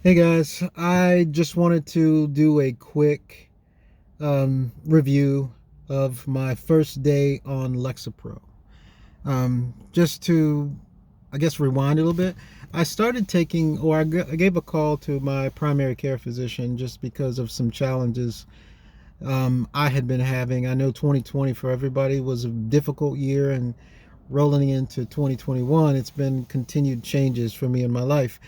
Hey guys, I just wanted to do a quick review of my first day on Lexapro. Just to, I guess, rewind a little bit. I started taking, or I gave a call to my primary care physician just because of some challenges I had been having. I know 2020 for everybody was a difficult year, and rolling into 2021, it's been continued changes for me in my life.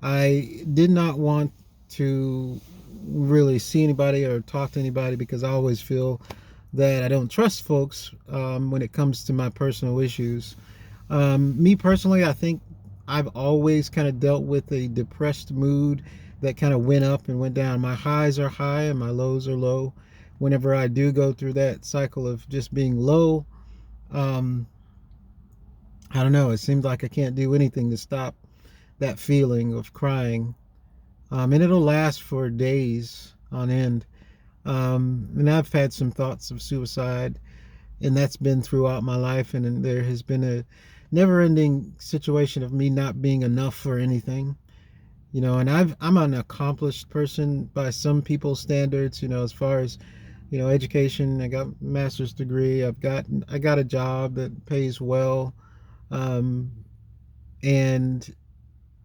I did not want to really see anybody or talk to anybody because I always feel that I don't trust folks when it comes to my personal issues. Me personally, I think I've always kind of dealt with a depressed mood that kind of went up and went down. My highs are high and my lows are low. Whenever I do go through that cycle of just being low, um, I don't know. It seems like I can't do anything to stop that feeling of crying. And it'll last for days on end. And I've had some thoughts of suicide, and that's been throughout my life. And there has been a never ending situation of me not being enough for anything. And I'm an accomplished person by some people's standards, as far as, education. I got a master's degree. I got a job that pays well. Um, and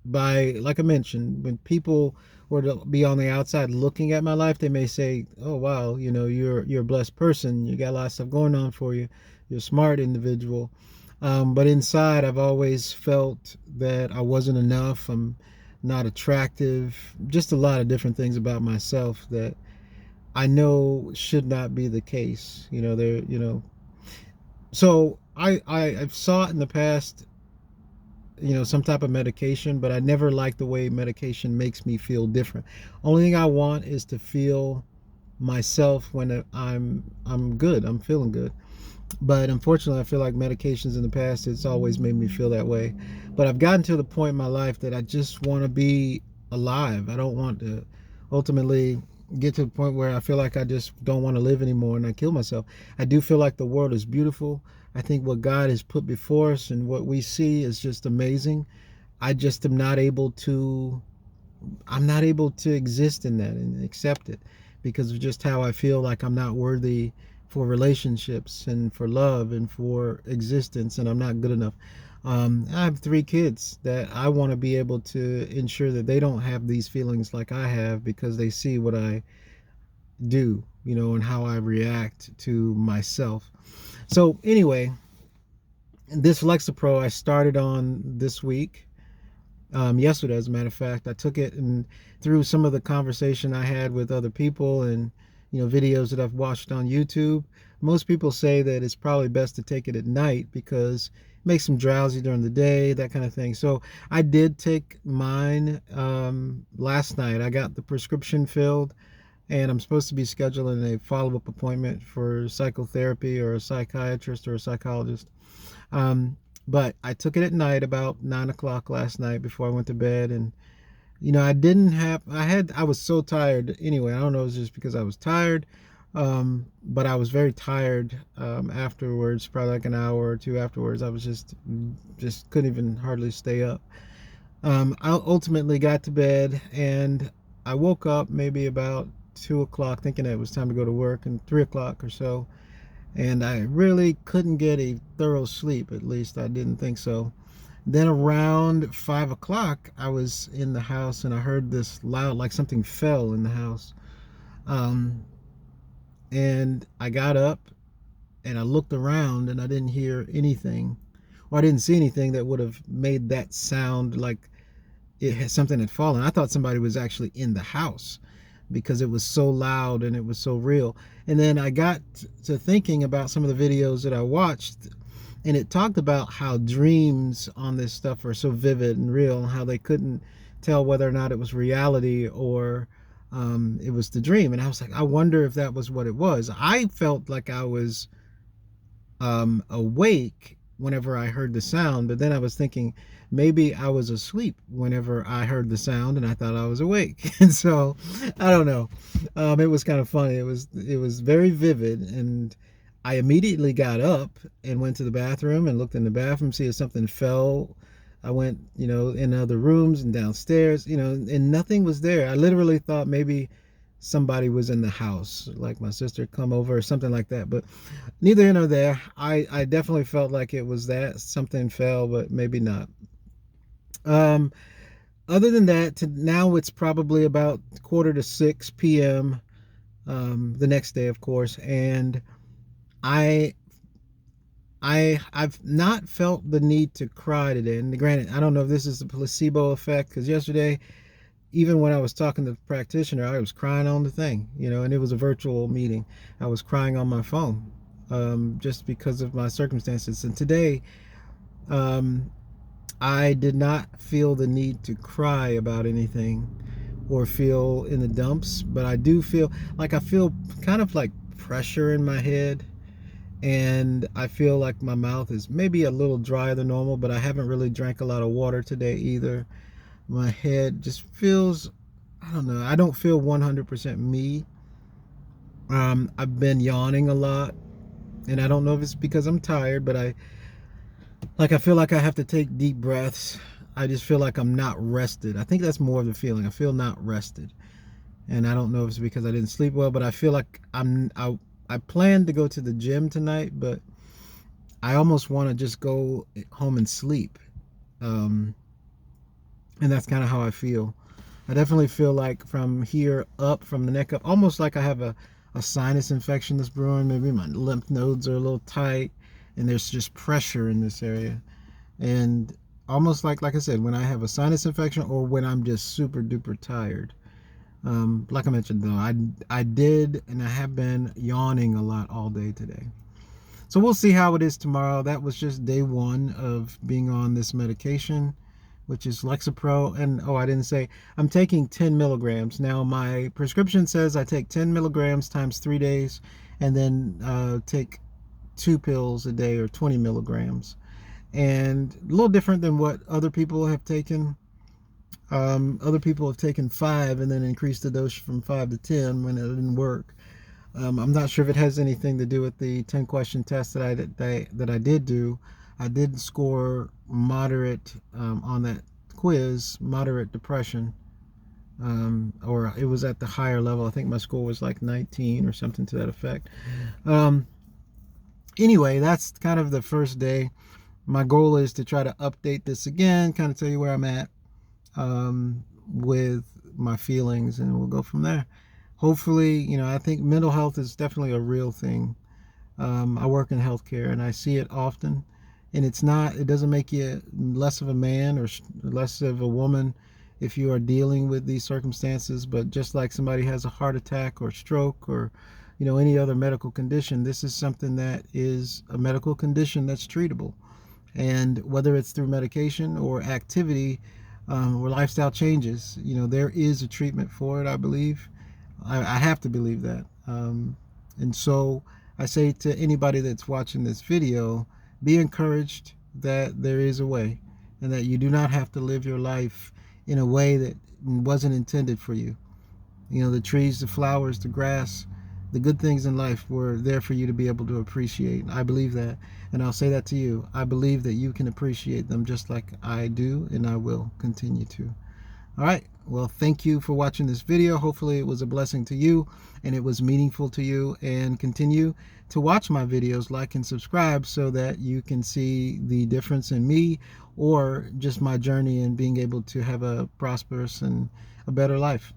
by, like I mentioned, when people were to be on the outside looking at my life, they may say, "Oh wow, you're a blessed person. You got a lot of stuff going on for you. You're a smart individual." But inside, I've always felt that I wasn't enough. I'm not attractive. Just a lot of different things about myself that I know should not be the case. So I've sought in the past, some type of medication, but I never like the way medication makes me feel different. Only thing I want is to feel myself when I'm good, I'm feeling good. But unfortunately, I feel like medications in the past, it's always made me feel that way. But I've gotten to the point in my life that I just want to be alive. I don't want to ultimately get to the point where I feel like I just don't want to live anymore and I kill myself. I do feel like the world is beautiful. I think what God has put before us and what we see is just amazing. I just am not able to I'm not able to exist in that and accept it because of just how I feel like I'm not worthy for relationships and for love and for existence, and I'm not good enough. I have three kids that I want to be able to ensure that they don't have these feelings like I have because they see what I do, and how I react to myself. So, anyway, this Lexapro I started on this week, yesterday, as a matter of fact. I took it, and through some of the conversation I had with other people and videos that I've watched on YouTube, most people say that it's probably best to take it at night because it makes them drowsy during the day, that kind of thing. So I did take mine last night. I got the prescription filled, and I'm supposed to be scheduling a follow-up appointment for psychotherapy or a psychiatrist or a psychologist. Um, but I took it at night about 9 o'clock last night before I went to bed. And, I was so tired anyway. I don't know, it was just because I was tired. But I was very tired afterwards, probably like an hour or two afterwards. I was just couldn't even hardly stay up. I ultimately got to bed, and I woke up maybe about 2 o'clock thinking that it was time to go to work, and 3 o'clock or so, and I really couldn't get a thorough sleep. At least I didn't think so. Then around 5 o'clock, I was in the house and I heard this loud, like something fell in the house. Um, and I got up and I looked around and I didn't hear anything, or I didn't see anything that would have made that sound like something had fallen. I thought somebody was actually in the house because it was so loud and it was so real. And then I got to thinking about some of the videos that I watched, and it talked about how dreams on this stuff are so vivid and real, and how they couldn't tell whether or not it was reality or it was the dream. And I was like, I wonder if that was what it was. I felt like I was awake whenever I heard the sound, but then I was thinking maybe I was asleep whenever I heard the sound and I thought I was awake. And so I don't know. It was kind of funny. It was very vivid, and I immediately got up and went to the bathroom and looked in the bathroom, see if something fell I went, in other rooms and downstairs, and nothing was there. I literally thought maybe somebody was in the house, like my sister come over or something like that. But neither here nor there. I definitely felt like it was that something fell, but maybe not. Um, Other than that, now it's probably about quarter to 6 p.m. The next day, of course, and I I've not felt the need to cry today. And granted, I don't know if this is the placebo effect, because yesterday, even when I was talking to the practitioner, I was crying on the thing, and it was a virtual meeting. I was crying on my phone, just because of my circumstances. And today, um, I did not feel the need to cry about anything or feel in the dumps, but I do feel like I feel kind of like pressure in my head, and I feel like my mouth is maybe a little drier than normal, but I haven't really drank a lot of water today either. My head just feels, I don't know, I don't feel 100% me. I've been yawning a lot, and I don't know if it's because I'm tired, but I feel like I have to take deep breaths. I just feel like I'm not rested. I think that's more of the feeling. I feel not rested. And I don't know if it's because I didn't sleep well, but I feel like I planned to go to the gym tonight, but I almost want to just go home and sleep. Um, and that's kind of how I feel. I definitely feel like from here up, from the neck up, almost like I have a sinus infection that's brewing. Maybe my lymph nodes are a little tight, and there's just pressure in this area. And almost like I said, when I have a sinus infection or when I'm just super duper tired. Like I mentioned, though, I did and I have been yawning a lot all day today. So we'll see how it is tomorrow. That was just day one of being on this medication, which is Lexapro. And oh, I didn't say, I'm taking 10 milligrams. Now, my prescription says I take 10 milligrams times 3 days, and then take 2 pills a day, or 20 milligrams. And a little different than what other people have taken. Other people have taken 5 and then increased the dose from 5 to 10 when it didn't work. I'm not sure if it has anything to do with the 10-question test that I did do. I did score moderate on that quiz, moderate depression, or it was at the higher level. I think my score was like 19 or something to that effect. Um, anyway, that's kind of the first day. My goal is to try to update this again, kind of tell you where I'm at, with my feelings, and we'll go from there. Hopefully, I think mental health is definitely a real thing. I work in healthcare and I see it often, and it doesn't make you less of a man or less of a woman if you are dealing with these circumstances. But just like somebody has a heart attack or stroke or any other medical condition, this is something that is a medical condition that's treatable. And whether it's through medication or activity, or lifestyle changes, there is a treatment for it, I believe. I have to believe that. And so I say to anybody that's watching this video, be encouraged that there is a way, and that you do not have to live your life in a way that wasn't intended for you. The trees, the flowers, the grass, the good things in life were there for you to be able to appreciate. I believe that. And I'll say that to you. I believe that you can appreciate them just like I do, and I will continue to. All right. Well, thank you for watching this video. Hopefully it was a blessing to you and it was meaningful to you. And continue to watch my videos, like and subscribe, so that you can see the difference in me, or just my journey in being able to have a prosperous and a better life.